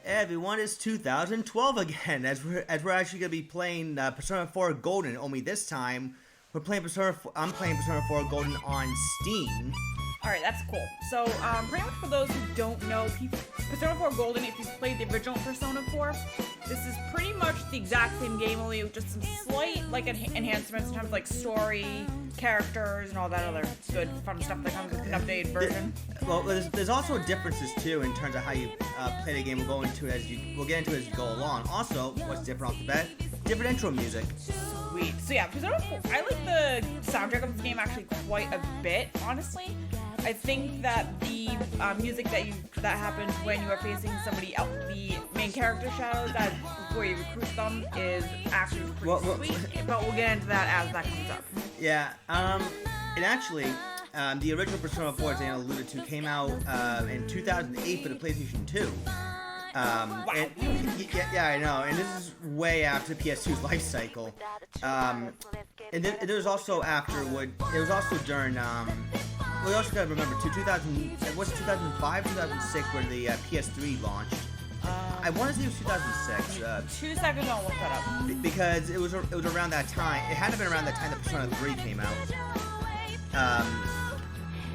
Everyone, it's 2012 again, as we're actually gonna be playing Persona 4 Golden. Only this time, we're playing I'm playing Persona 4 Golden on Steam. Alright, that's cool. So, pretty much for those who don't know, Persona 4 Golden, if you've played the original Persona 4, this is pretty much the exact same game, only with just some slight, enhancements in terms of, story, characters, and all that other good, fun stuff that comes with an updated version. Well, there's also differences, too, in terms of how you play the game. We'll get into it as you go along. Also, what's different off the bat? Different intro music. Sweet. So yeah, Persona 4, I like the soundtrack of this game actually quite a bit, honestly. I think that the music that happens when you are facing somebody else, the main character shadows, that before you recruit them, is actually pretty sweet. But we'll get into that as that comes up. Yeah. And actually, the original Persona 4, as Anna alluded to, came out in 2008 for the PlayStation 2. Wow. And, yeah, I know. And this is way after PS2's life cycle. And it was also afterward. It was also during. We also gotta remember too. 2005, 2006, where the PS3 launched. I want to say it was 2006. 2 seconds, I'll look that up. Because it was around that time. It had to have been around that time that Persona 3 came out.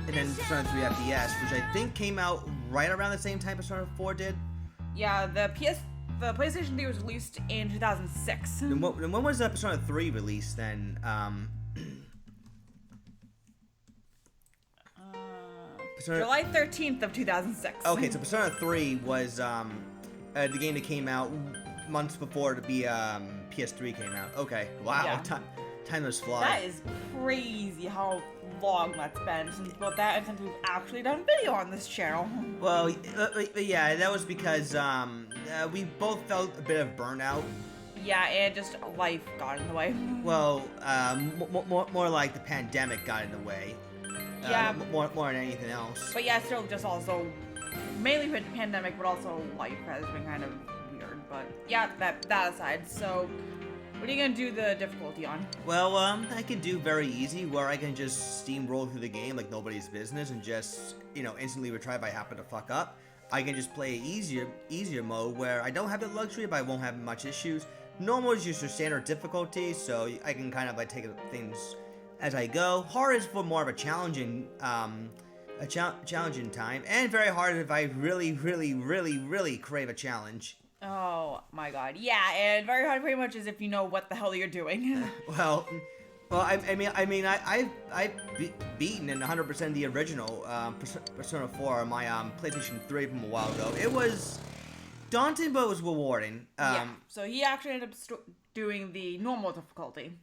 And then Persona 3 FDS, which I think came out right around the same time Persona 4 did. Yeah, the PlayStation 3 was released in 2006. And when was Persona 3 released then? July 13th of 2006. Okay, so Persona 3 was the game that came out months before the PS3 came out. Okay, wow, Yeah. Time does fly. That is crazy how long that's been since both that and since we've actually done video on this channel. Well, yeah, that was because we both felt a bit of burnout. Yeah, and just life got in the way. Well, more like the pandemic got in the way. Yeah. More than anything else. But yeah, still just also, mainly with the pandemic, but also life has been kind of weird. But yeah, that aside, so what are you gonna do the difficulty on? Well, I can do very easy, where I can just steamroll through the game like nobody's business and just, instantly retry if I happen to fuck up. I can just play easier mode, where I don't have the luxury, but I won't have much issues. Normal is just your standard difficulty, so I can kind of take things as I go. Hard is for more of a challenging time, and very hard if I really crave a challenge. Oh my god, yeah, and very hard pretty much is if you know what the hell you're doing. Well, I've beaten in 100% the original Persona 4 on my PlayStation 3 from a while ago. It was daunting, but it was rewarding. Yeah, so he actually ended up doing the normal difficulty.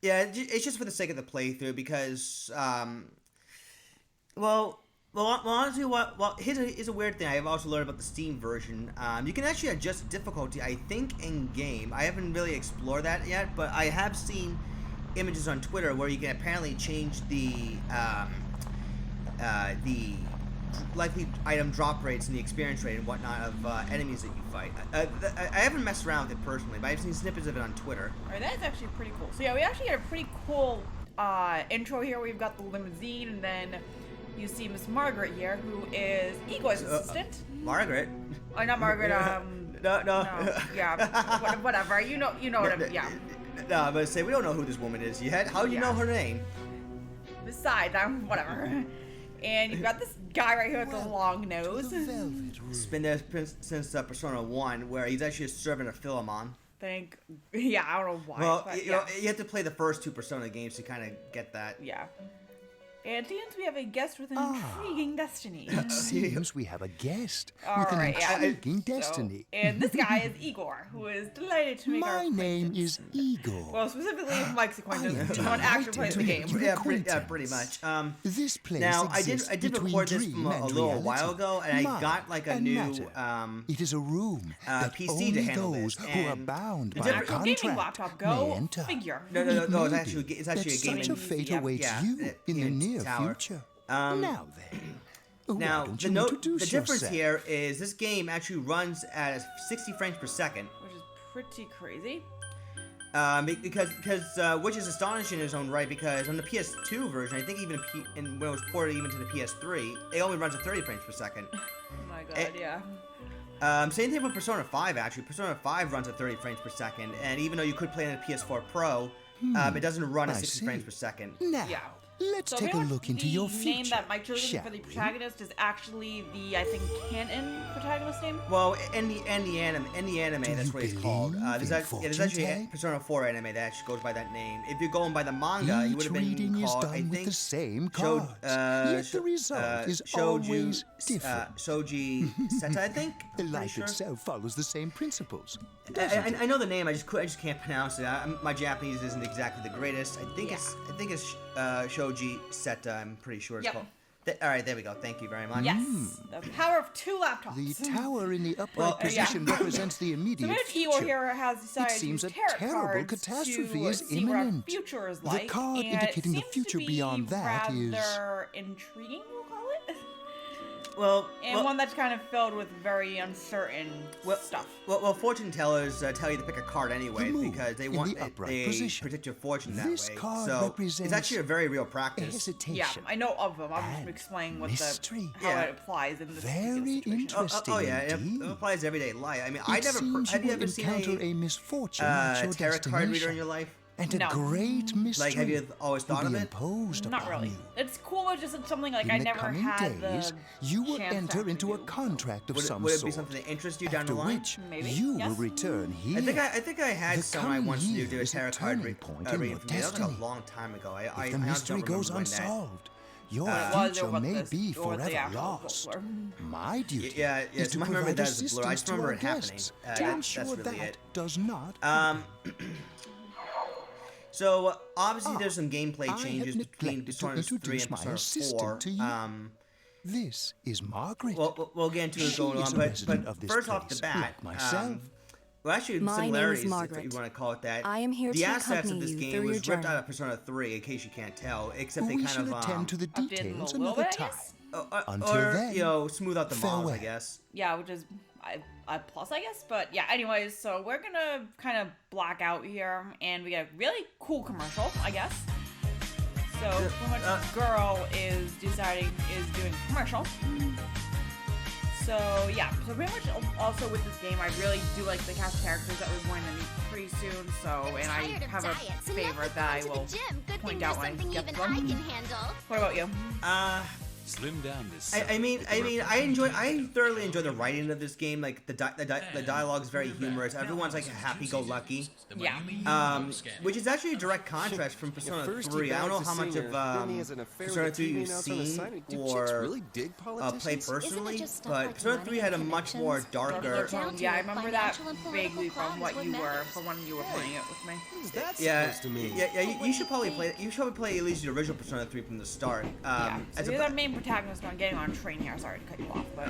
Yeah, it's just for the sake of the playthrough, because, honestly, here's a weird thing I've also learned about the Steam version. You can actually adjust the difficulty, I think, in-game. I haven't really explored that yet, but I have seen images on Twitter where you can apparently change the likely item drop rates and the experience rate and whatnot of enemies that you fight. I haven't messed around with it personally, but I've seen snippets of it on Twitter. Alright, that is actually pretty cool. So yeah, we actually get a pretty cool intro here. We've got the limousine, and then you see Miss Margaret here, who is Igor's assistant. Margaret? Oh, not Margaret, No. Yeah, whatever. You know what I mean, yeah. No, I'm gonna say, we don't know who this woman is yet. How do you know her name? Besides, whatever. And you've got this guy right here with the long nose. It's been there since Persona 1, where he's actually a servant of Philemon. Yeah, I don't know why. Well, but, you have to play the first two Persona games to kind of get that. Yeah. And it seems we have a guest with an intriguing destiny. It seems we have a guest All with an right, yeah. intriguing destiny. And this guy is Igor, who is delighted to make our My acquaintance. name is Igor. Well, specifically Mike's acquaintance. I am Not actually plays the game. delighted to make Yeah, pretty much. This place Now, I exists did between record this dream from a and little reality. while ago, and I Mind got like a and new matter. It is a room that PC only to handle those this, who are and bound the by a Actual contract gaming laptop. may Go enter. figure. No, It may it's be actually a that gaming. such a fate Yeah, awaits yeah, you in the its near tower. future. Now Why don't you introduce the difference yourself? here is this game actually runs at 60 frames per second. Which is pretty crazy. Because which is astonishing in its own right, because on the PS2 version, I think even when it was ported even to the PS3, it only runs at 30 frames per second. Oh my god, yeah. Same thing with Persona 5, actually. Persona 5 runs at 30 frames per second, and even though you could play it in a PS4 Pro, it doesn't run at 60 frames per second. Now, Yeah. let's take a look into your future. The name that Mike chose for the shall we? protagonist is actually the, I think, canon protagonist name. Well, in the anime, that's what it's called. believe There's in actually a fortune Persona 4 anime that actually goes by that name. If you're going by the manga, he would Each have been reading called, is I done with think, the same cards, yet the result is always different. Shoji Seta, I think. Pretty Life sure. itself follows the same principles. doesn't it? I know the name. I just can't pronounce it. My Japanese isn't exactly the greatest. I think it's Shoji Seta. I'm pretty sure it's Yep. called. All right, there we go. Thank you very much. Yes. The power of 2 laptops. The tower in the upright Well, position represents the So immediate maybe future. Igor here has decided It seems to a use tarot terrible cards catastrophe to is see what our imminent. future is The like. card and indicating the it seems future to be beyond that is- rather intriguing, we'll call it. Well, And one that's kind of filled with very uncertain stuff. Well, fortune tellers tell you to pick a card anyway The moon because they in want the upright they position. predict your fortune that This way. card So represents it's actually a very real practice. Hesitation. Yeah, I know of them. I'm just and explaining what mystery. how Yeah. it applies in this Very particular situation. interesting. Oh yeah, indeed. it applies to everyday life. I mean, It have seems you will ever seen encounter a misfortune at your tarot card reader in destination, your life? and a No. great mystery Like, have you always will thought be of it? imposed Not upon really. you. It's cool, but just it's something like In I the never coming had days, the you will chance to enter actually into a do. contract of Would some it be sort. something that interests you down After the line? which, Maybe, you yes. will return here. I think I had The someone I coming once knew year do a is a tarot card turning reading point for in me. your That was like destiny. a long time ago. I If the honestly mystery don't remember goes when that. unsolved, your What it was or future what may this- be or what the forever actual lost. goals were. My duty Yeah, is to my memory provide that is a blur. I assistance just to remember our it happening. guests That's to ensure really that it. does not So obviously there's some gameplay I have changes between neglected to Persona 3 introduce and my Persona 4. assistant to you. This is Margaret. We'll get into it She going is on, a but resident of this first off the place, bat, like myself. well, actually, My name is similarities, if Margaret. you want to call it that. I am here the to assets of accompany this you game through your was ripped journey. out of Persona 3, in case you can't tell, except they we kind shall of attend to the updated details a little another bit, I time. guess? Until or then, you know, smooth out the mods, I farewell. guess. Yeah, which is a plus, I guess. But yeah, anyways, so we're gonna kind of black out here, and we get a really cool commercial, I guess. So pretty much this girl is doing a commercial. So yeah, so pretty much also with this game, I really do like the cast of characters that we're going to meet pretty soon. So, and I have a favorite that I will point out when I get to them. What about you? Slim down this. I thoroughly enjoy the writing of this game. Like the dialogue is very humorous. Everyone's like happy-go-lucky. Yeah. Which is actually a direct contrast from Persona 3. I don't know how much of Persona 3 you've seen or play personally, but Persona 3 had a much more darker. Yeah, I remember that vaguely from what you were, from when you were playing it with me. Yeah, you should probably play. You should probably play at least the original Persona 3 from the start. Yeah. So As he's a, our main protagonist on getting on a train here. Sorry to cut you off, but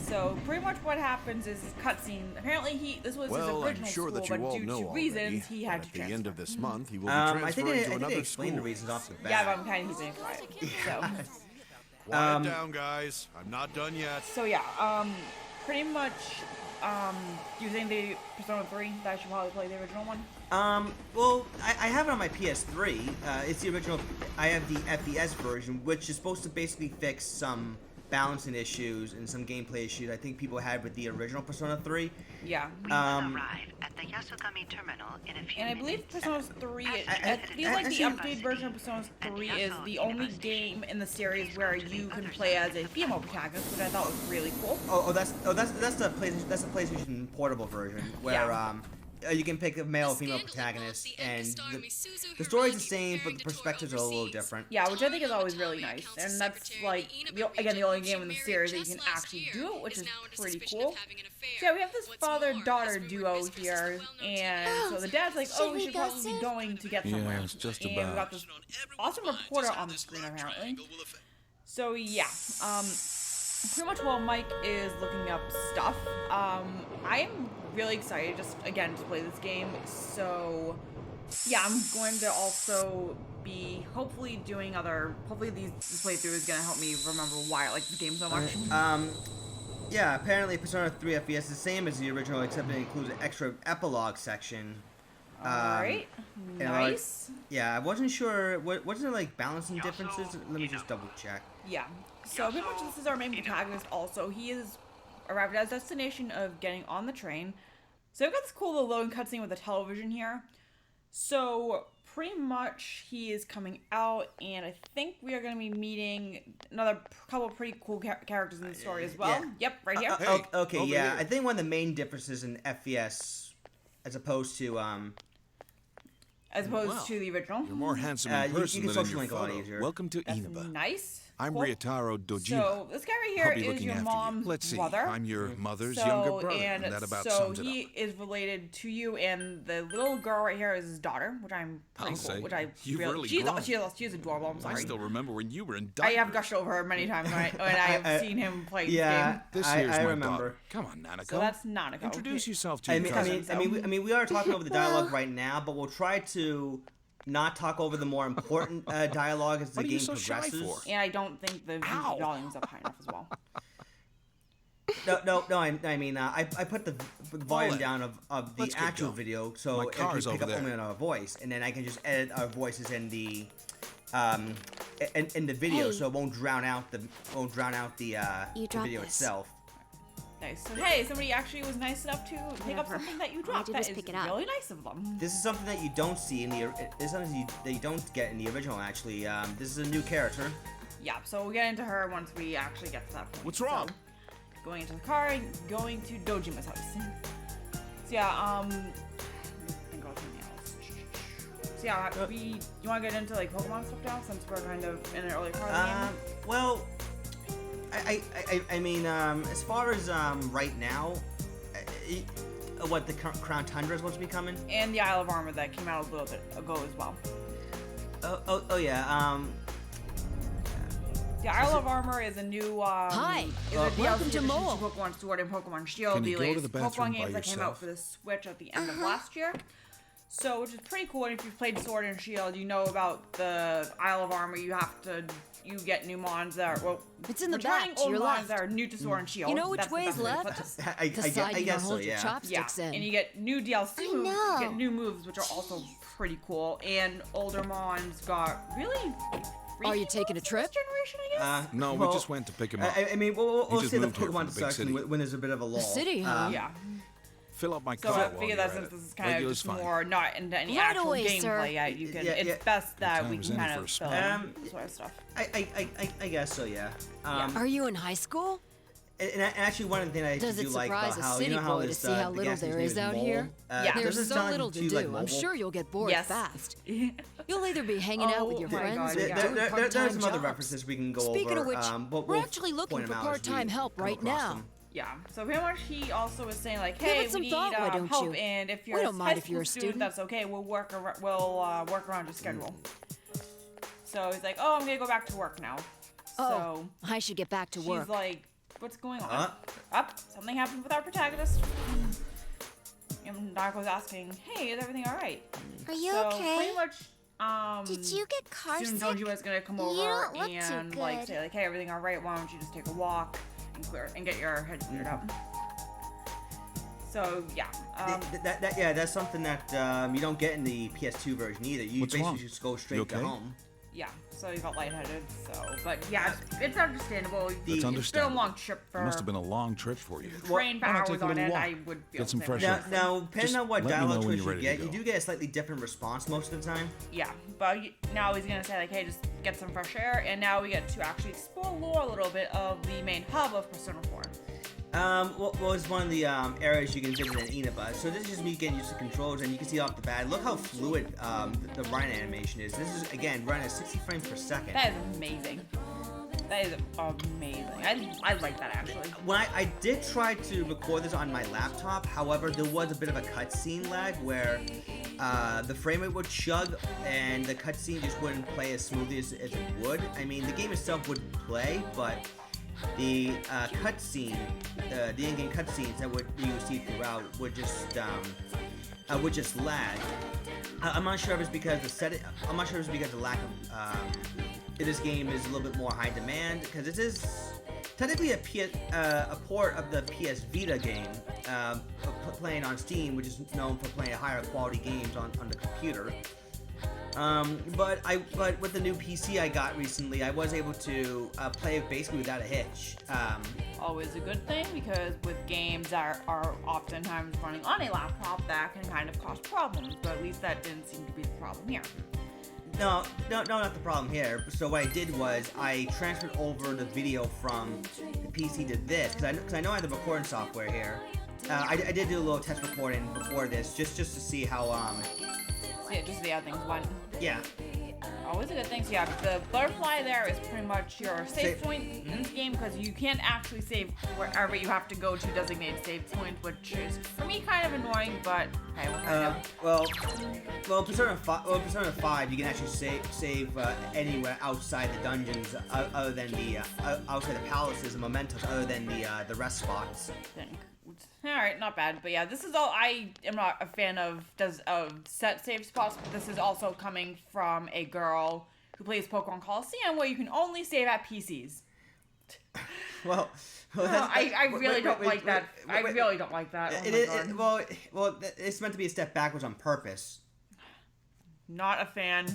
so pretty much what happens is this cutscene. Apparently, this was his Well, original I'm sure school, that you but all due know to reasons, already he had that to at the transfer. end of this month he will be I transferring think to they another explained the school. reasons off the bat. Yeah, but I'm kind of keeping it quiet. So, Quiet down, guys. I'm not done yet. so yeah, pretty much, you think the Persona 3 that I should probably play the original one? Well, I have it on my PS3. It's the original. I have the FES version, which is supposed to basically fix some balancing issues and some gameplay issues I think people had with the original Persona 3. Yeah. We will arrive at the Yasogami terminal in a few And I believe minutes. Persona 3, it feels like the updated version of Persona 3 is the only game in the series where you can play as a female protagonist, which I thought was really cool. That's the PlayStation Portable version where Yeah. You can pick a male or female protagonist, and the story's the same, but the perspectives are a little different. Yeah, which I think is always really nice, and that's like the only game in the series that you can actually do it, which is pretty cool. So yeah, we have this father-daughter duo here, and so the dad's like, "Oh, we should probably be going to get somewhere." it's just and we got about. this awesome reporter on the screen apparently. So yeah, pretty much while Mike is looking up stuff, I am really excited just again to play this game. So yeah, I'm going to also be hopefully doing other. Hopefully this playthrough is gonna help me remember why I like the game so much. Yeah, apparently Persona 3 FES is the same as the original, except it includes an extra epilogue section. Alright, nice. Yeah, I wasn't sure. Wasn't there like balancing differences? Let me just double check. Yeah. So pretty much this is our main protagonist. Also, he is arrived at his destination of getting on the train. So I've got this cool little loading cutscene with a television here. So pretty much he is coming out, and I think we are going to be meeting another couple of pretty cool characters in the story as well. Yeah. Yep, right here. Hey, Okay, over yeah. here. I think one of the main differences in FPS, as opposed to As opposed to the original. You're more handsome in you person can than in social your link a lot photo. easier. Welcome to That's Inaba. nice. I'm Cool. Ryotaro Dojima. So this guy right I'll here be is looking your after mom's you. Let's see. brother. I'm your mother's So, younger brother, and and that about so sums it he up. is related to you, and the little girl right here is his daughter, which I'm pretty I'll cool. say, Which I you've really she's grown. she's adorable. I'm sorry. I still remember when you were in I diapers. have gushed over her many times when I have seen him play Yeah, this game. This here's I my remember. daughter. Come on, Nanako. So that's Nanako. Introduce yourself to I your mean, cousin. we are talking over the dialogue right now, but we'll try to not talk over the more important dialogue as the What are you game so shy progresses. for? And I don't think the Ow. volume's up high enough as well. No. I mean, I put the volume Hold it. down of the Let's get actual going. video, so My it can car's pick over up there. only on our voice, and then I can just edit our voices in the in the video, Hey. so it won't drown out the You the dropped video this. itself. Nice. So hey, somebody actually was nice enough to pick up something that you dropped. did That was is pick it up. really nice of them. This is something that you don't see in the. This is something that you don't get in the original. Actually, this is a new character. Yeah, so we'll get into her once we actually get to that point. What's wrong? So, going into the car and going to Dojima's house. So yeah, think of something else. So yeah, you want to get into like Pokemon stuff now since we're kind of in an early part of the game? Well, I mean, as far as right now, what the Crown Tundra is supposed to be coming? And the Isle of Armor that came out a little bit ago as well. Oh yeah. The Isle of Armor is a new Hi, is a welcome DLC to addition Mole. Pokemon Sword and Pokemon Shield, Can you the go to latest the bathroom Pokemon by games that came out yourself? for the Switch at the end of last year. So, which is pretty cool. And if you've played Sword and Shield, you know about the Isle of Armor. You get new mons that are, well, It's in the returning back to old your mons left. that are new to Sword and Shield. You know which That's the way best is way to put left? this. The side you guess can so, hold your yeah. Yeah, chopsticks in. and you get new DLC moves, know. you get new moves, which are also pretty cool. And older mons got really. Are you freaky taking a moves trip? This generation, I guess. No, we just went to pick him up. I mean, we'll He just see the moved here from Pokemon the big discussion city. when there's a bit of a lull. city, huh? Yeah. Fill up my So car I while figure you're that at since it. this is kind of Regular's just fine. more not into any Right actual away, sir. gameplay yet, you can. Yeah, It's yeah. best that Good we time can is in kind for of a film spell. this sort of stuff. I guess so, yeah. Are you in high school? And actually, one of the things I Does do it like surprise about a how city you know how boy to this, see how the little gas station there is name out Mole? here? Yeah. There's doesn't so sound little to too, do. like, I'm mobile. sure you'll get bored Yes. fast. You'll either be hanging out with your Oh my friends God, or yeah. doing There are part-time some other jobs. references we can go Speaking over. of which, but we're we'll actually looking point for them out as we part-time help come right across now. them. Yeah. So pretty much he also was saying like, Give hey, it some we need thought, why don't help, you? and if We you're a don't mind high if you're a school student. that's okay. We'll work around your schedule. So he's like, oh, I'm gonna go back to work now. Oh, I should get back to She's work. like, what's going on? Something happened with our protagonist. And Nako's asking, hey, is everything alright? Are you So okay? pretty much, Did you get car soon sick? Dojima's gonna come You over don't look too and like good. say like, hey, everything alright? Why don't you just take a walk and get your head cleared up? So yeah, That's something that you don't get in the PS2 version either. You What's basically wrong? just go You straight to okay? home. yeah. So he got lightheaded. So, but yeah, it's understandable. That's It's been a understandable. long trip for. It must have been a long trip for you. train for Why not hours take a on little end. walk? I would feel Get some the same fresh way. air. Now, depending Just on what let me know dialogue when choice you're you ready to get, you go. do get a slightly different response most of the time. Yeah, but now he's gonna say like, hey, just get some fresh air, and now we get to actually explore a little bit of the main hub of Persona 4. What was one of the areas you can visit in Inaba. So this is just me getting used to controls, and you can see off the bat. Look how fluid the run animation is. This is again running at 60 frames per second. That is amazing. That is amazing. I like that actually. When I did try to record this on my laptop, however, there was a bit of a cutscene lag where the frame rate would chug and the cutscene just wouldn't play as smoothly as it would. I mean, the game itself would play, but the cutscene, the in-game cutscenes that you see throughout would just lag. I'm not sure if it's because I'm not sure if it's because the lack of this game is a little bit more high demand, because this is technically a port of the PS Vita game, playing on Steam, which is known for playing higher quality games on the computer. But with the new PC I got recently, I was able to play it basically without a hitch. Always a good thing, because with games that are oftentimes running on a laptop, that can kind of cause problems, but at least that didn't seem to be the problem here. No, not the problem here. So what I did was I transferred over the video from the PC to this, because I know I have the recording software here. I did do a little test recording before this, just to see how So yeah, just see how things went. Yeah. Always a good thing. So yeah, the butterfly there is pretty much your save point in this game, because you can't actually save wherever you have to go to designated save point, which is for me kind of annoying, but hey, we'll find out. Well, Persona 5, you can actually save anywhere outside the dungeons, other than the outside the palaces and mementos, other than the rest spots. Alright, not bad. But yeah, this is all, I am not a fan of set save spots, but this is also coming from a girl who plays Pokemon Coliseum, where you can only save at PCs. Well, I really don't like that. I really don't like that. Well, it's meant to be a step backwards on purpose. Not a fan.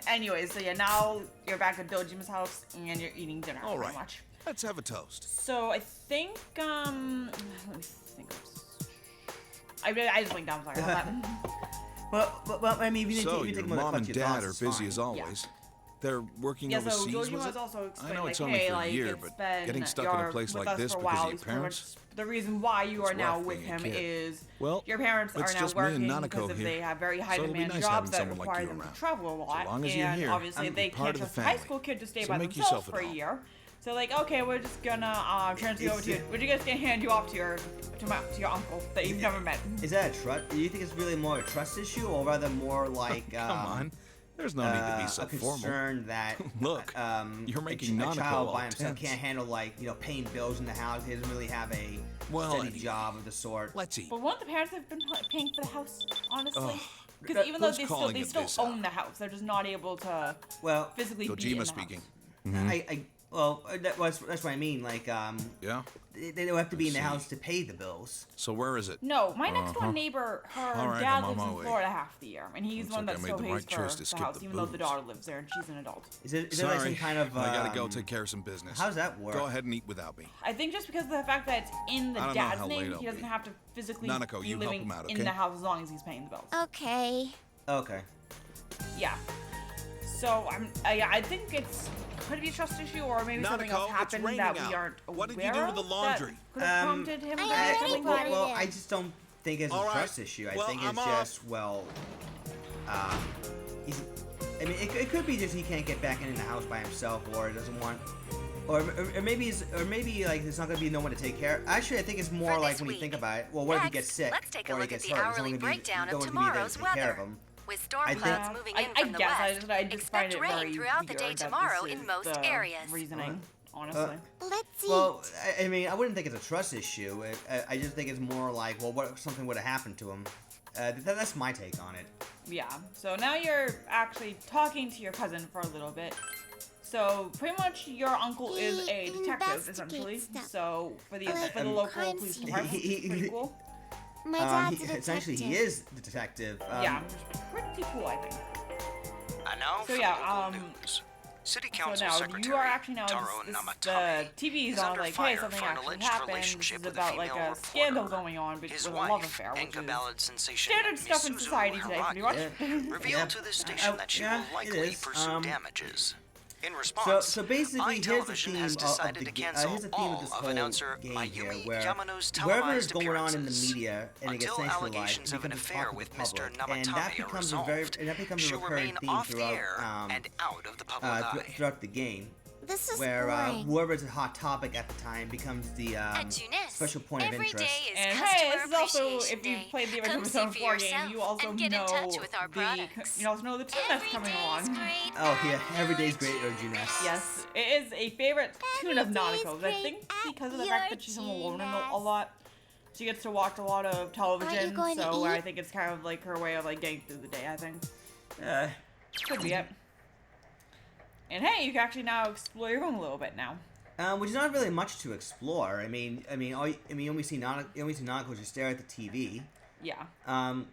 Anyways, so yeah, now you're back at Dojima's house and you're eating dinner. All right. Pretty much. Let's have a toast. So I think let me think. I just went down. Sorry about that. Well, I mean, if you So take your another mom clutch, and your dad thoughts, are it's busy fine. as always. They're working Yeah, so overseas, Dojima was has it? also I explained, know like, it's only hey, for a like, year, it's but been, getting stuck in you're a place with like us this for a because while. of your He's pretty parents. much- the reason why you are It's now rough with being a him kid. is Well, your parents it's are now just me and working Nanako because of here. they have very high So it'll be demand nice jobs having that someone like require you them to around. travel a lot, long as you're and here, obviously I'm they part can't of the trust a high family. school kid to stay So by make themselves yourself for at a home. year. So like, okay, we're just gonna transfer you over to you. We're just gonna hand you off to your uncle that you've never met. Is that a trust? Do you think it's really more a trust issue, or rather more like Come on. There's no need to be so a formal. concern that Look, you're making a Nanako child all by himself tense. can't handle, like, paying bills in the house. He doesn't really have a Well, steady anyway, job of the sort. Let's eat. But won't the parents have been paying for the house, honestly? Ugh. Because even though Who's they calling still it this own out? the house, they're just not able to Well, physically be in Dojima the speaking. house. That's what I mean. Like, Yeah? they don't have to be in the see. house to pay the bills. So where is it? No, my next door neighbor, her All right, dad I'm on lives my in way. Florida half the year, and he's Looks one like that I still made the pays right choice to for the skip house, the even though the booze. daughter lives there and she's an adult. Is there like Sorry, some kind of? I gotta go take care of some business. How does that work? Go ahead and eat without me. I think just because of the fact that it's in the I don't know dad's how late name, I'll he doesn't be. have to physically Nanako, be you help living him out, in okay? the house as long as he's paying the bills. Okay. Okay. Yeah. So I think it's could be a trust issue, or maybe something else Nanako, it's happened raining that out. we aren't aware What did you do with the of laundry? that could have prompted him to do something already like brought that. it Well, in. I just don't think it's a All right. trust issue. I Well, think I'm it's off. just he's. I mean, it could be just he can't get back in the house by himself, or doesn't want, or maybe like there's not gonna be no one to take care. Actually, I think it's more For like this when you week. think about it. Well, what if he Next, gets sick let's take a or he look at gets the hurt? There's hourly only gonna be breakdown no of one to be there to tomorrow's take care of weather. him. With storm I think- clouds moving I in from the guess west, I just find expect it rain very throughout the weird day that tomorrow this in is most the areas. reasoning, honestly. Let's eat. Well, I mean, I wouldn't think it's a trust issue. I just think it's more like, well, what if something would have happened to him? That's my take on it. Yeah. So now you're actually talking to your cousin for a little bit. So pretty much your uncle is a He detective, essentially. investigates stuff. So for the Like local crime police scene. department, which is pretty cool. My dad's a detective. Essentially, he is the detective. Yeah, which is pretty cool, I think. And now So for yeah, local news. City So Council now Secretary you are actually now Taro the Namatame TV's is on under like, hey, fire something for an actually alleged happened. This relationship is with a about like female a scandal reporter. going on with His a wife, love affair, which Enka is ballad sensation standard stuff in Misuzu society today, pretty much. Hiraki, revealed to the station that she yeah, will it likely is. pursue damages. In response, So basically, here's the iTelevision theme has of decided the to game. cancel Here's the theme all of this of whole announcer game here, Mayumi where Yamano's wherever is televised going on in the appearances media and it gets until centralized, allegations it of an becomes affair talk to with the Mr. public, and that Namatame are becomes a she'll recurring remain theme off the throughout air and out of the public eye. throughout the game. This is Where boring. whoever is a hot topic at the time becomes the At Junes, special point of every interest. day is And Customer hey, this is also, Appreciation if you've Day. played the original Come see Persona for 4 game, yourself you also and get know in touch with our products. you also know the tune that's Every coming day is along. great. Oh yeah, every day's great, Junes. Yes, it is a favorite tune of Every day's Nanako's. I great think because of the at fact your that she's home alone Junes. a lot, she gets to watch a lot of television. going to So I eat? think it's kind of like her way of like getting through the day. I think Uh, could be it. And hey, you can actually now explore your room a little bit now. which is not really much to explore. I mean, you only see Nanako just stare at the TV. Yeah. Um,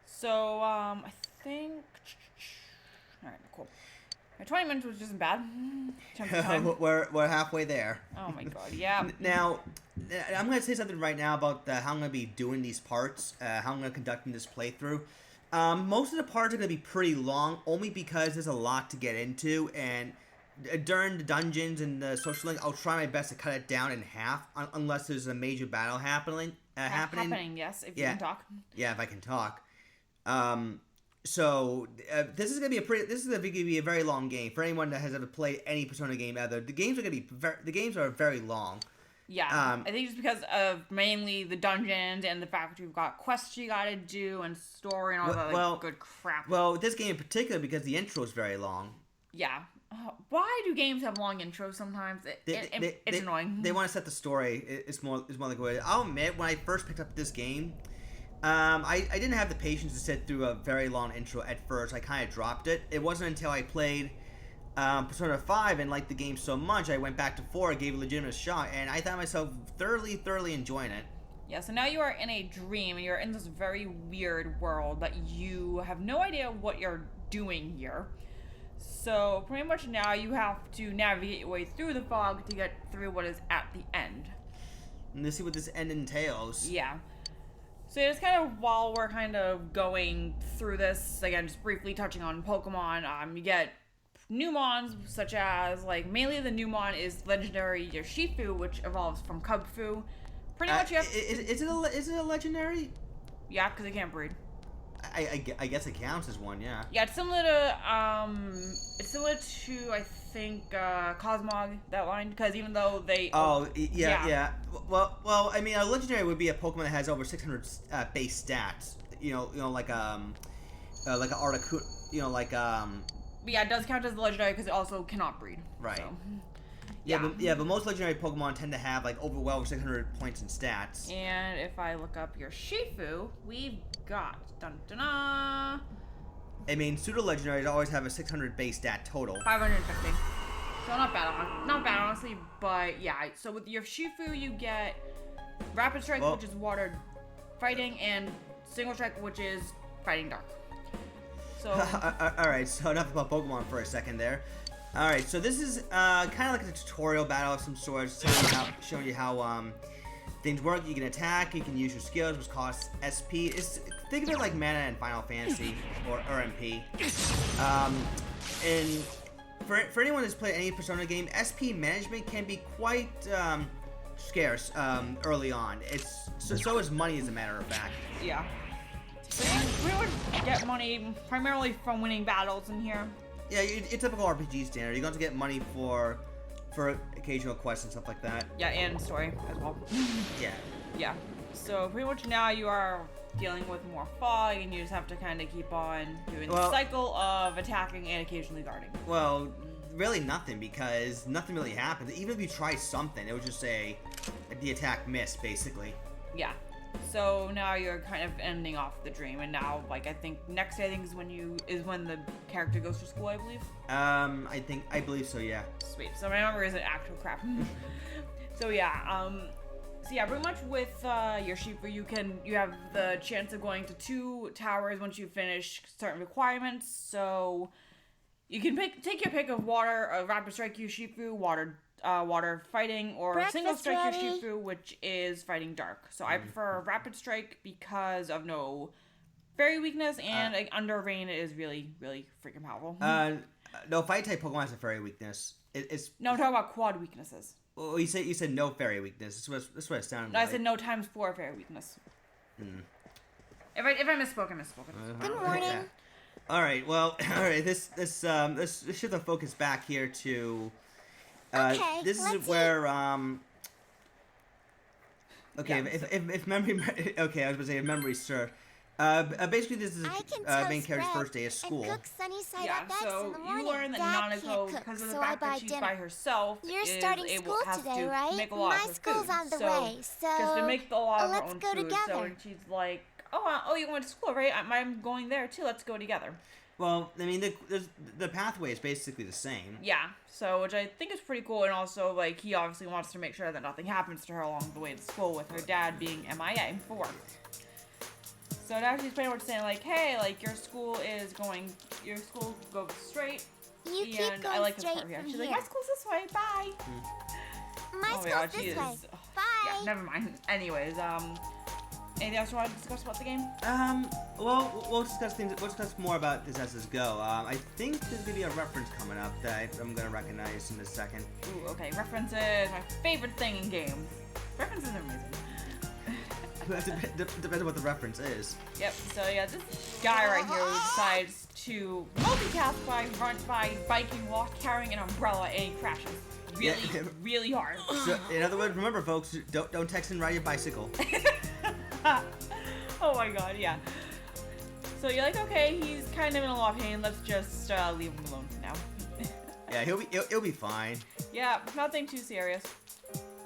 So I think. All right, cool. My 20 minutes was just bad. Time. we're halfway there. Oh my god, yeah. Now, I'm gonna say something right now about how I'm gonna be doing these parts. How I'm gonna conducting this playthrough. Most of the parts are gonna be pretty long, only because there's a lot to get into, and during the dungeons and the social link, I'll try my best to cut it down in half, unless there's a major battle happening. Yes, if you can talk. Yeah, if I can talk. So this is gonna be a very long game for anyone that has ever played any Persona game ever. The games are very long. Yeah, I think just because of mainly the dungeons and the fact that you've got quests you gotta do and story and all that good crap. Well, this game in particular, because the intro is very long. Yeah. Why do games have long intros sometimes? It's annoying. They want to set the story. It's more like what I'll admit, when I first picked up this game, I didn't have the patience to sit through a very long intro at first. I kind of dropped it. It wasn't until I played Persona 5 and liked the game so much, I went back to 4, gave it a legitimate shot, and I found myself thoroughly enjoying it. Yeah, so now you are in a dream, and you're in this very weird world that you have no idea what you're doing here. So pretty much now you have to navigate your way through the fog to get through what is at the end. And to see what this end entails. Yeah. So it's kind of, while we're kind of going through this, again, just briefly touching on Pokemon, you get new mons, such as, like, mainly the new mon is legendary Yoshifu, which evolves from Cubfu. Pretty much you have... Is it a legendary? Yeah, because it can't breed. I guess it counts as one, yeah. Yeah, it's similar to I think Cosmog, that line, because even though they yeah. Well, I mean, a legendary would be a Pokemon that has over 600 base stats. You know, like an Articuno, But yeah, it does count as a legendary because it also cannot breed. Right. So. But most legendary Pokemon tend to have like over 600 points in stats. And if I look up your Shifu, we've got I mean, pseudo legendaries always have a 600 base stat total. 550. So not bad honestly, but yeah. So with your Shifu, you get Rapid Strike, which is water fighting, and Single Strike, which is fighting dark. So all right. So enough about Pokemon for a second there. All right. So this is kind of like a tutorial battle of some sort, showing you how things work. You can attack. You can use your skills, which costs SP. Think of it like mana in Final Fantasy or MP. And for anyone that's played any Persona game, SP management can be quite scarce early on. So is money, as a matter of fact. Yeah. So we would get money primarily from winning battles in here. Yeah, your typical RPG standard. You're going to get money for occasional quests and stuff like that. Yeah, and story as well. Yeah. Yeah. So pretty much now you are dealing with more fog, and you just have to kind of keep on doing the cycle of attacking and occasionally guarding. Well, really nothing, because nothing really happens. Even if you try something, it would just say the attack missed, basically. Yeah. So now you're kind of ending off the dream, and now, like, I think next day is when the character goes to school, I believe. I believe so, yeah. Sweet. So my memory isn't actual crap. So yeah, pretty much with your Shifu, you have the chance of going to 2 towers once you finish certain requirements. So you can take your pick of water, Rapid Strike Yoshifu, water fighting, or Breakfast Single Strike ready? Yoshifu, which is fighting dark. So I prefer Rapid Strike because of no fairy weakness, and under rain it is really, really freaking powerful. No, Fire type Pokemon has a fairy weakness. No, I'm talking about quad weaknesses. Well, you said no fairy weakness. That's what it sounded No, like. I said no times 4 fairy weakness. If I misspoke, I misspoke. Good morning. Yeah. All right. Well, all right. Let's shift the focus back here to. Okay, This is let's where Okay, Yeah, if memory. Okay, I was gonna say if memory serves. Basically, this is I can main toast character's bread first day of school. and cook sunny side Yeah, up eggs so in the morning. you learn that Dad Nanako, can't cook, because of the so fact I buy that she's dinner. by herself, You're is starting able school has today, to right? make a lot My of her school's food. on the So way, so just to make a lot of her let's own go food. together. So when she's like, oh, you went to school, right? I'm going there too. Let's go together. Well, I mean, the pathway is basically the same. Yeah. So which I think is pretty cool, and also like he obviously wants to make sure that nothing happens to her along the way to school, with her dad being MIA for work. So now she's pretty much saying like, hey, like your school goes straight. You keep And going I like this straight part here. from She's here. like, my school's this way, bye. My Oh my school's god, this she is. way. Bye. Yeah, never mind. Anyways, anything else you want to discuss about the game? Well, we'll discuss more about this as this go. I think there's gonna be a reference coming up that I'm gonna recognize in a second. Ooh, okay, references, my favorite thing in games. References are amazing. Depends on what the reference is. Yep, so yeah, this guy right here decides to multitask by biking while carrying an umbrella and he crashes really hard. So, in other words, remember folks, don't text and ride your bicycle. Oh my god, yeah. So you're like, okay, he's kind of in a lot of pain, let's just leave him alone for now. Yeah, he'll be fine. Yeah, nothing too serious.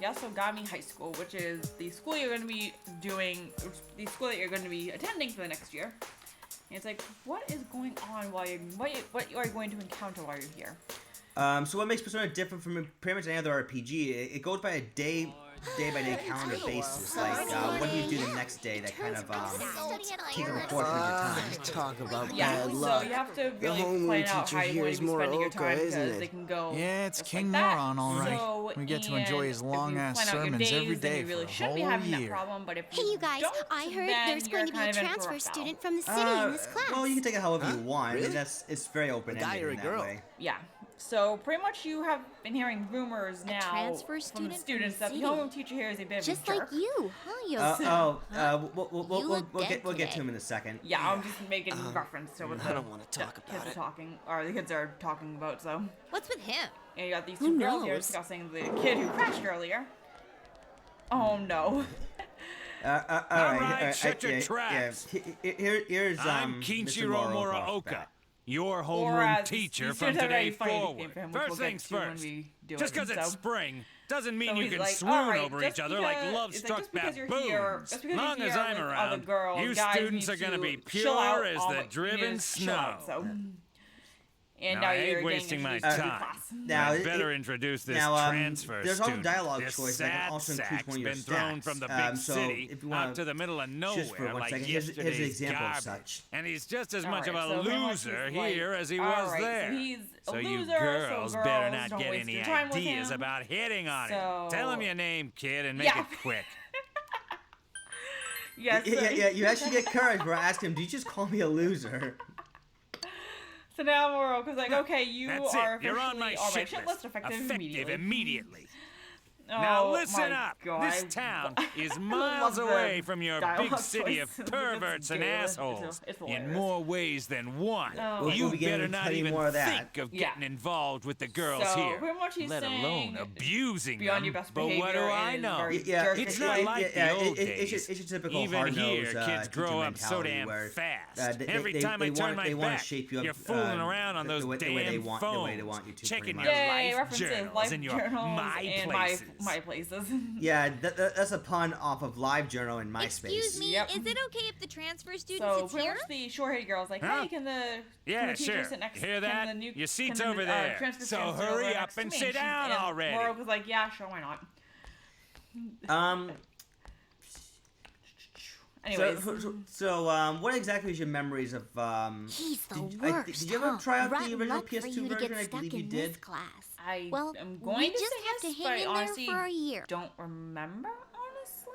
Yasogami High School, which is the school you're going to be attending for the next year. And it's like, what is going on while what you are going to encounter while you're here? So what makes Persona different from pretty much any other RPG? It goes by a day-by-day calendar basis. Like, what do you do the next day that kind of takes up a portion of your time? Talk about Yeah, bad so luck. you have to The really homeroom plan out teacher how you here want is to be spending your Morooka, time isn't because it? they can go. Yeah, it's just King like that. Moron, all right. So, We get to enjoy his and if you long-ass plan out your sermons days, every then day you really for a shouldn't be whole having that year. problem. But if Hey, you guys, don't, I heard then there's you're going to be kind a of in for transfer foul. student from the city in this class. Well, you can take it however you want. I Really? mean, it's very A open-ended guy or a in that girl? way. Yeah. So pretty much you have been hearing rumors now transfer from student the from students the that the city. homeroom teacher here is a bit Just of a jerk. like you, huh, Yosu? We'll get to him in a second. Yeah, I'm just making reference to what I the don't wanna talk kids about are it. talking, or the kids are talking about. So, What's with him? and you got these Who two girls here knows? discussing the kid who crashed earlier. Oh no. All right, shut your traps. Here's I'm Mr. Kinchiro Muraoka. Muraoka, your Or homeroom as teacher these from students are today very funny forward. nickname for him, which First we'll get things to when first. we do Just it, because it's so- spring doesn't mean So you he's can like, swoon "Alright, over just each other like because- love-struck just because you're baboons. here- just because you're Long as here I'm with other around, girls, you guys students need are gonna to be chill out pure as all the you need driven is chill out, snow. so. And Now, now I ain't you're wasting getting my introduced to time. class. Now, I better introduce this now, transfer there's also student. dialogue This choice that can also include sack's one of your been thrown stats. from the big So city if you wanna- out to the middle of just for nowhere one like second, here's an yesterday's example of garbage. such. And he's just as much Alright, of a so pretty much loser he's like, here as he alright, was so there. he's a So you loser, so girls better girls not don't get waste any your time with ideas him. about hitting on So- it. Tell him your name, kid, and make Yeah. it quick. Yes. Yeah, you actually get courage where I ask him, do you just call me a loser? So now Moroka's like, okay, you That's are it. You're on my officially shit list effective immediately. immediately. Oh, Now listen my up. God. This town is I miles love away the from your dialogue big city of choices. It's perverts and gay. assholes It's in hilarious. more ways than one. Oh. We'll You be getting better not plenty even more of that. think of Yeah. getting involved with the girls So, here, pretty much he's let alone saying abusing beyond them. your best But what do behavior I is know? very Yeah, jerk- It's not like the old it's days. your typical Even hard-nosed, here, kids teacher grow up so mentality damn where, fast. they- Every they- time I they turn want- my they wanna back, shape you up, you're fooling around on those the way damn they want phones, you to, pretty checking much. your Yay, life references, journals life and your journals my and places. my places. Yeah, that's a pun off of LiveJournal in MySpace. Excuse me, Yep. is it okay if the transfer student So sits pretty here? much the short-haired girl's like, Huh? hey, can the Yeah, teacher sure. sit next? Hear can that? the new, Your seat's can the, over there. transfer So student sit hurry over up next to and me? sit down And already. Moroka's like, yeah, sure, why not? Anyways, What exactly is your memories of? He's the did worst. you ever try out Rotten the original luck for PS2 you to version? get I stuck believe you in this did. class. I Well, am going we to just say have yes, to but hang in honestly, there for a year. don't remember, honestly.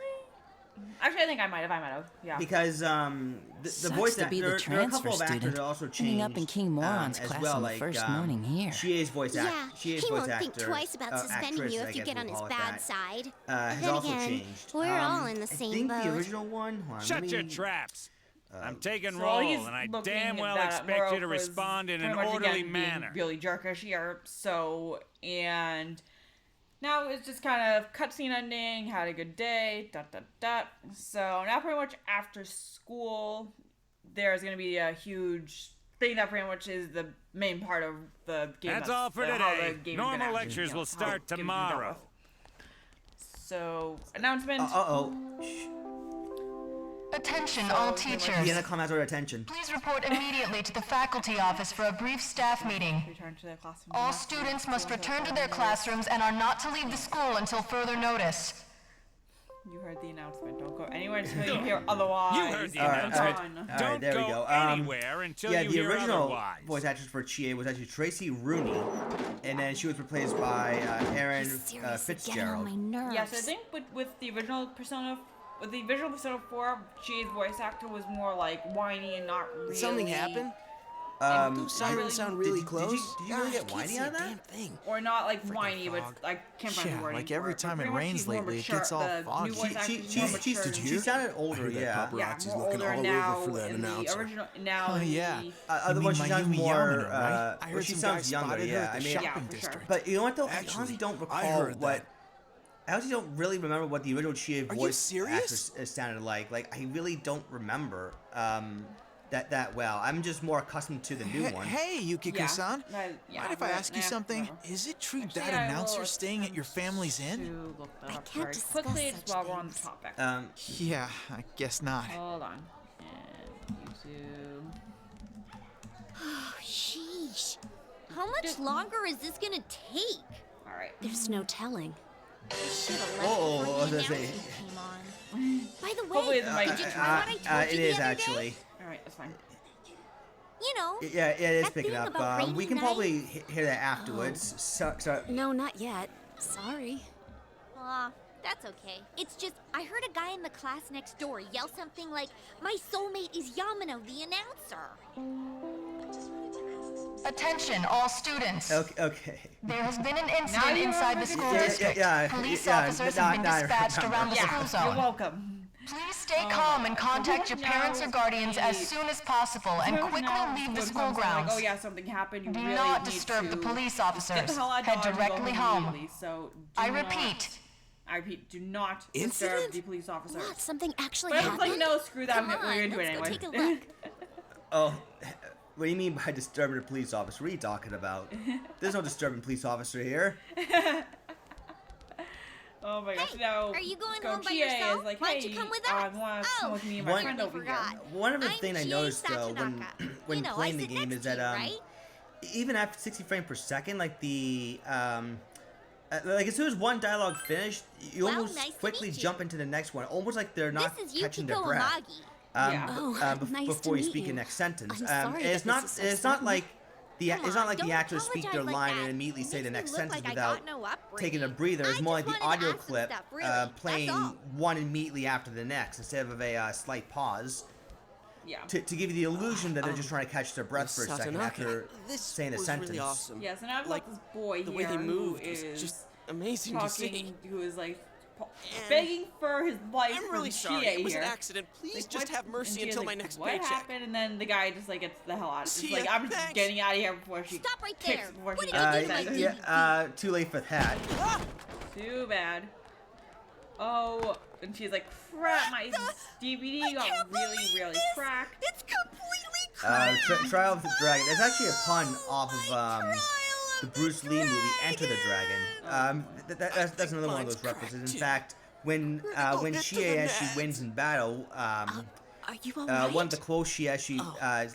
Actually, I think I might have, yeah. Because the Sucks voice to be actor, the there are a couple transfer of actors student, that also changed. ending up in King Moron's as class well, on the like, first morning here. She is voice Yeah, actor. She is he voice won't actor. think twice about suspending actress, you I if you guess get we'll on his call it bad that, side. has Then also again, changed. we're all in the I same think boat. the original one. Hold on, Shut let your me- traps. I'm taking So roll, he's and I looking damn well that expect you to Moroka's respond in an pretty much, orderly again, being manner. Really jerkish here. So, and now it's just kind of cutscene ending. Had a good day. ... So now pretty much after school, there's gonna be a huge thing that pretty much is the main part of the game. That's all for how today. the game is gonna Normal actually, lectures you know, will how start the game is gonna be dealt tomorrow. with. So announcement. Attention all teachers. Vienna, come out of attention. Please report immediately to the faculty office for a brief staff meeting. Return to their classroom. All students must return to their classrooms and are not to leave the school until further notice. You heard the announcement. Don't go anywhere until you hear otherwise. You heard the announcement. All right, there we go. Anywhere until you the hear original otherwise. voice actress for Chie was actually Tracy Rooney, and then she was replaced by Erin Fitzgerald. Yeah, so I think with the original Persona, with the original Persona 4, Chie's voice actor was more like whiny and not really. Did something happen? Those sirens sound really close. Did you really get whiny on that? Or not like whiny, but I can't find the wording. Like every for time but it pretty much rains she's more lately, it mature. gets all The foggy. new voice actor is more mature. She sounded older, yeah. Yeah, Paparazzi's more looking older all now. over for that In the announcer. original, now. Oh, yeah. Other one, she sounds more. Yamano, right? I heard she some sounds guy younger, spotted her yeah. at I the mean, shopping for sure. district. but you know what though? I Actually, honestly don't I recall heard what. that. I honestly don't really remember what the original Chie Are you voice serious? actress sounded like. Like I really don't remember that well. I'm just more accustomed to the new one. Hey, Yukiko-san. Mind if I ask you something? whatever. Is it true Actually, that I will announcer's staying at your family's inn? To look that up can't very discuss quickly such while we're on the things. topic. Yeah, I guess not. Hold on. And YouTube. Oh, sheesh. How much longer is this gonna take? All right. There's no telling. I should have left Oh, before I the was gonna say- announcement came on. By the Hopefully way, the mic- did you try what I told it you is the other actually. day? All right, that's fine. You know. Yeah, it is that picking thing up. about rainy We can nights? probably hear that afterwards. So, No, not yet. Sorry. Aw, that's okay. It's just, I heard a guy in the class next door yell something like, "My soulmate is Yamano, the announcer." Attention, all students. okay. There has been an Now incident you inside the remember school this? district. Police officers have been dispatched around the school You're zone. welcome. Please stay calm and contact your parents or guardians as soon as possible and So quickly now leave the when school comes to, grounds. Like, oh yeah, something happened. You Do really not need disturb the to police get officers. the hell out of Head Dodge and go directly home. immediately. So do I not- repeat. I repeat, do not Incident? disturb the police officers. What? Something actually But I was happened? like, no, screw that. Come We're gonna on, do it let's anyway. go take a look. Oh, what do you mean by disturbing a police officer? What are you talking about? There's no disturbing police officer here. Oh my gosh! Hey, now, are you going let's go. home by Chie yourself? Is like, Why hey, don't you come with I us? want to come with me and my One- friend I over forgot. here. One of the I'm things I Chie noticed though Sachinaka. when You know, playing I the sit game next is to that you, right? even after 60 frames per second, like the like as soon as one dialogue finished, you Well, almost nice to quickly meet you. jump into the next one, almost like they're not This is catching their Yukiko breath. Amagi. Yeah. Nice Before to you meet speak you. your next sentence. I'm sorry and it's that not this is so it's not sudden. like Come it's not on, like the don't actors speak their apologize like line that. and immediately say Makes the me next look sentence like I without got no upbringing. taking a breather. It's I more like just the wanted to audio ask some clip stuff, really. That's playing all. one immediately after the next instead of a slight pause. Yeah. To give you the illusion that they're just trying to catch their breath for a second Satonaka, after this saying the was sentence. really awesome. Yes, and I've Like, got this boy the here way he moved who was is just amazing to see. talking, who is like begging for his life. I'm really from sorry. Chie It was here. an accident. Please Like, just what- have mercy and Chie's until like, my next what paycheck. happened? And then the guy just like gets the hell out. It's See like ya, I'm just thanks. getting out of here before she Stop right kicks there. before What she did gets you do to my sentenced. yeah, too late for that. Too bad. Oh, and she's like, crap, my DVD got really cracked. It's completely cracked. Trial of the Dragon. It's actually a pun off of the Bruce Lee movie Enter the Dragon. That's another one of those references. In fact, when Chie actually wins in battle, Are you alright? one of the quotes she actually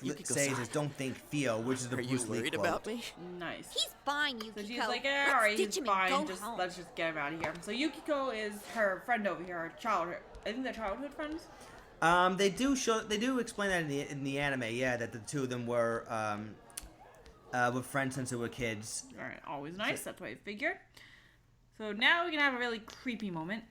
Yukiko-san. says is "Don't think, feel," which is the Are you Bruce Lee worried quote. about me? Nice. He's fine, So Yukiko. she's like, yeah, Let's alright, ditch he's him fine. and go Just home. let's just get him out of here. So Yukiko is her friend over here, her childhood. I think they're childhood friends. They do explain that in the anime, yeah, that the two of them were friends since they were kids. Alright, always nice. That's what I figured. So now we can have a really creepy moment.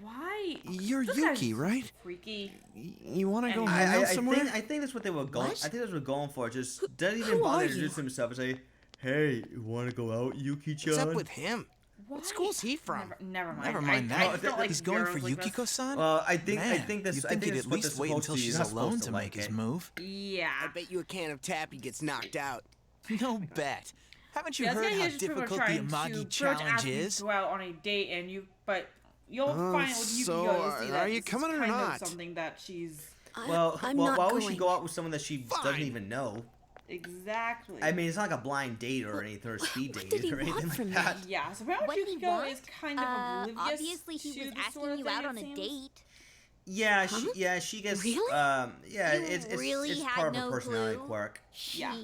Why? You're This Yuki, guy's right? Freaky. You want to go Anyway. hang out somewhere? I think that's what they were going. What? I think that's what they're going for. Just doesn't even who bother are to you? introduce himself and say, "Hey, you want to go out, Yuki-chan?" What's up with him? Why? What school's he from? Never mind. Never mind I that. just don't like He's going for girls like this. Yukiko-san? Well, I think Man, that's you'd I think think he'd that's at what least they're wait supposed until to. You're she's not alone supposed to like make his it. move. Yeah. I bet you a can of Tappy gets knocked out. No bet. Haven't you Yeah, this heard guy how is just pretty much difficult the trying to Amagi pretty much challenge ask you is? to go out on a date, and you'll find with Yukiko, so, you'll see that are you this is coming or kind of not? something that she's Well, I'm why not would she going. go out with someone that she doesn't even know? exactly. I mean, it's not like a blind date or anything, or a speed What date did he or anything want like from me? that. Yeah, so apparently What did he Yukiko want? is kind of oblivious Obviously he to was this asking sort of you thing, out it on a seems. date. Yeah, she gets. Really? It's part of her personality quirk. Yeah.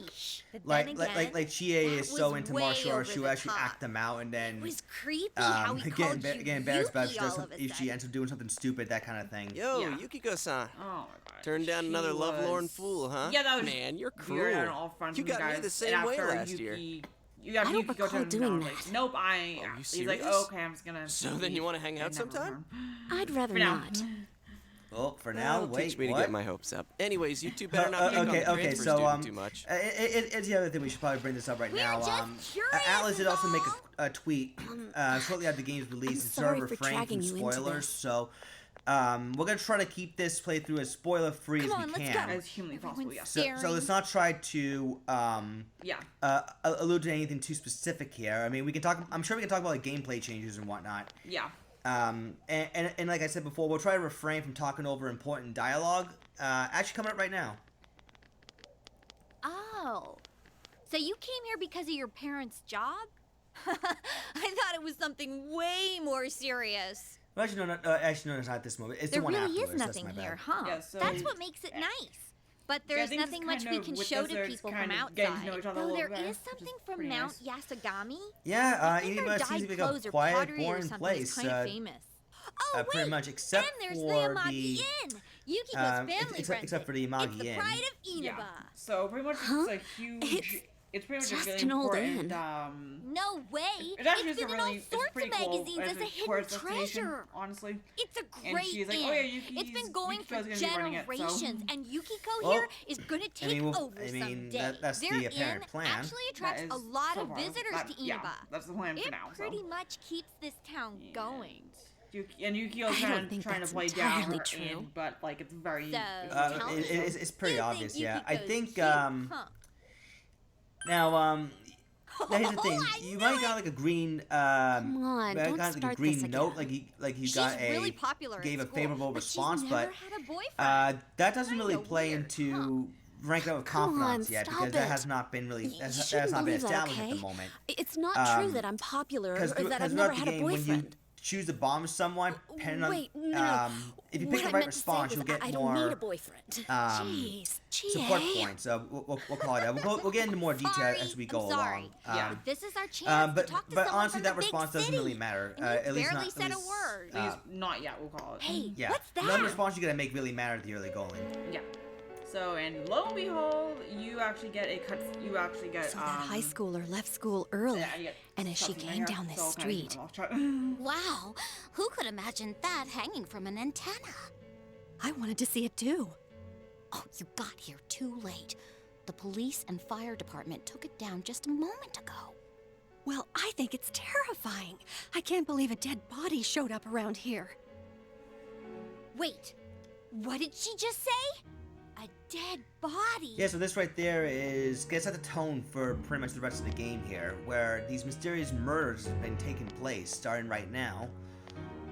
Like Chie is so into martial arts, she'll actually act them out, and then It was creepy how he called get you embarrassed about Yuki it all of a if she ends up doing something stupid, that kind of thing. Yo, Yeah. Yukiko-san. Oh my god. Turned down another lovelorn fool, huh? Yeah, that was Man, you're weird on cruel. all fronts. You with got me guys. the same And way after last year. You have I don't Yuki go recall to him doing now, like, that. nope, Are you he's like, serious? oh, okay, I'm just gonna. So then you want to hang out sometime? I'd rather For now. not. Well, for now, That'll wait, teach me what? to get my hopes up. Anyways, you two better not pick on the transfer student too much. It's the other thing we should probably bring this up right We're now. just curious Atlas did also is make all. a tweet shortly after the game's release and sorry sort of for refrain from dragging you into spoilers. this. So we're gonna try to keep this playthrough as spoiler free as Come on, we let's can. go. As humanly possible, yes. So let's not try to Yeah. allude to anything too specific here. I mean, we can talk. I'm sure we can talk about like gameplay changes and whatnot. Yeah. And like I said before, we'll try to refrain from talking over important dialogue. Actually, coming up right now. Oh. So you came here because of your parents' job? I thought it was something way more serious. Well, actually, no, it's not this moment. It's There the one really afterwards. is That's nothing my bad. here, huh? Yeah, so- That's what makes it nice. But there's think this nothing is much kind we of can with show this, to it's people kind from of getting to know outside. each other a Though little there bit, is which something is from pretty Mount nice. Yasogami. Yeah, I think Inaba their seems to dyed be like clothes a or quiet, pottery or boring something place. is kind of famous. Oh, wait, Pretty much, except and there's for the Amagi Inn. Yukiko's family runs except for it. the Amagi It's the Inn. pride of Inaba. Yeah. So pretty much it's a huge. It's pretty much just a really an old important. inn. No way. It actually It's is a been in all really, it's sorts pretty of cool magazines as a hidden tourist destination, treasure. honestly. It's a And great she's like, inn. oh, yeah, It's been going for Yukiko's gonna be running it, so- generations, and Yukiko Well, here is gonna take over I mean, someday. that's Their the apparent inn plan. actually attracts That a is lot so of far. visitors That- to yeah, Inaba. that's the plan for It now. pretty So. much keeps this town going. And Yukio's I don't think trying to that's play down entirely her true. inn, but like it's very. So, it's- tell me, It's pretty you think obvious, yeah. I Yukiko's think, cute, huh? now, here's the thing. I You knew might have it. got like a green, Come on, got don't like a start green this note, again. like you She's got a really popular at gave a school, favorable but response, she's but never had a boyfriend. that doesn't really Kinda play weird, into rank out with Come on, confidence yet stop because that it. has not been really You that's shouldn't not been believe that, established at okay? the moment. It's not true that I'm popular or that Because I've throughout never the had a game, when you boyfriend. choose to bomb someone, depending on Wait, no. if you What pick the I right meant to say response, was you'll get I don't need a more boyfriend. Jeez, Jeez, support GA. points. We'll call it that. We'll get into more detail Sorry, as we go I'm sorry. along. Yeah. This is our chance to talk to but someone honestly, from that the big response doesn't city. really matter. And you At least barely not. said At a least, word. At least not yet, we'll call it. Hey, yeah. what's that? None of the response you're gonna make really matter at the early going. Yeah. So, and lo and behold, you actually get a cut. You actually get. So that high schooler left school early, Yeah, you get and as she cutscene came here, down this so okay, street, I'll try- Wow, who could imagine that hanging from an antenna? I wanted to see it too. Oh, you got here too late. The police and fire department took it down just a moment ago. Well, I think it's terrifying. I can't believe a dead body showed up around here. Wait, what did she just say? A dead body. Yeah, so this right there gets at the tone for pretty much the rest of the game here, where these mysterious murders have been taking place, starting right now.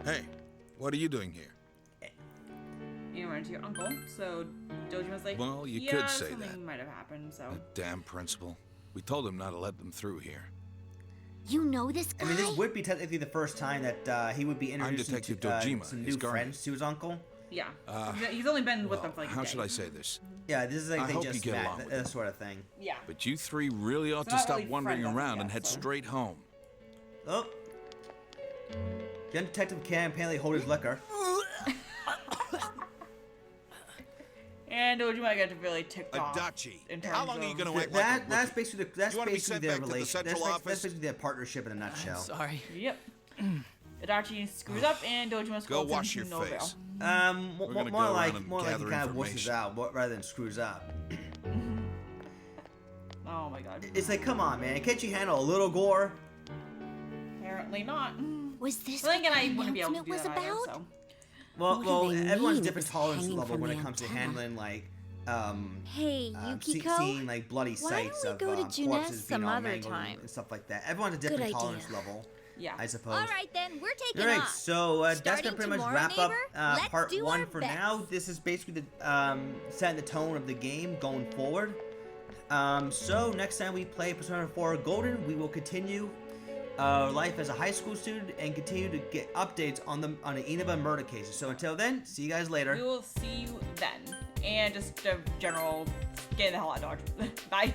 Hey, what are you doing here? You went to your uncle, so Dojima's like, Well, you yeah, could say something that. might have happened, so. That damn principal. We told him not to let them through here. You know this guy? I mean, this would be technically the first time that he would be introducing Detective to, Dojima, some his new guardian. friends to his uncle. Yeah. He's only been with them for like a how day. should I say this? Yeah, this is like I they hope you just get met, along with that him. sort of thing. Yeah. But you three really ought It's to not stop really wandering friend around yet, and head so. straight home. Oh. Young detective can apparently hold his liquor. And Dojima got really ticked off. Adachi, In terms how long are you of- going to act like a That's rookie? basically that's You wanna be basically sent their back to the relation. central That's office? basically their partnership in a nutshell. Sorry. Yep. Adachi screws up and Dojima screws Go him wash to your no face. avail. More gonna go like around and more like he gather kind of wusses information. out rather than screws up. Oh my god. It's like, come on, man, can't you handle a little gore? Apparently not. Was this But then again, what I the wouldn't be able to announcement do was that either, about? so. Well, What do they everyone's mean different it's tolerance hanging level from when the it comes to antenna? handling like Hey, Yukiko? seeing like bloody Why don't sights we of go to corpses Juness being some all other mangled time? and stuff like that. Everyone's a different idea. tolerance level, Yeah. I suppose. All right, then, we're taking All right, off. so that's Starting gonna pretty much tomorrow, wrap up neighbor, let's part do 1 our for best. now. This is basically the setting the tone of the game going forward. So next time we play Persona 4 Golden, we will continue life as a high school student and continue to get updates on the Inaba murder cases. So until then, see you guys later. We will see you then. And just a general, get the hell out of Dodge. Bye.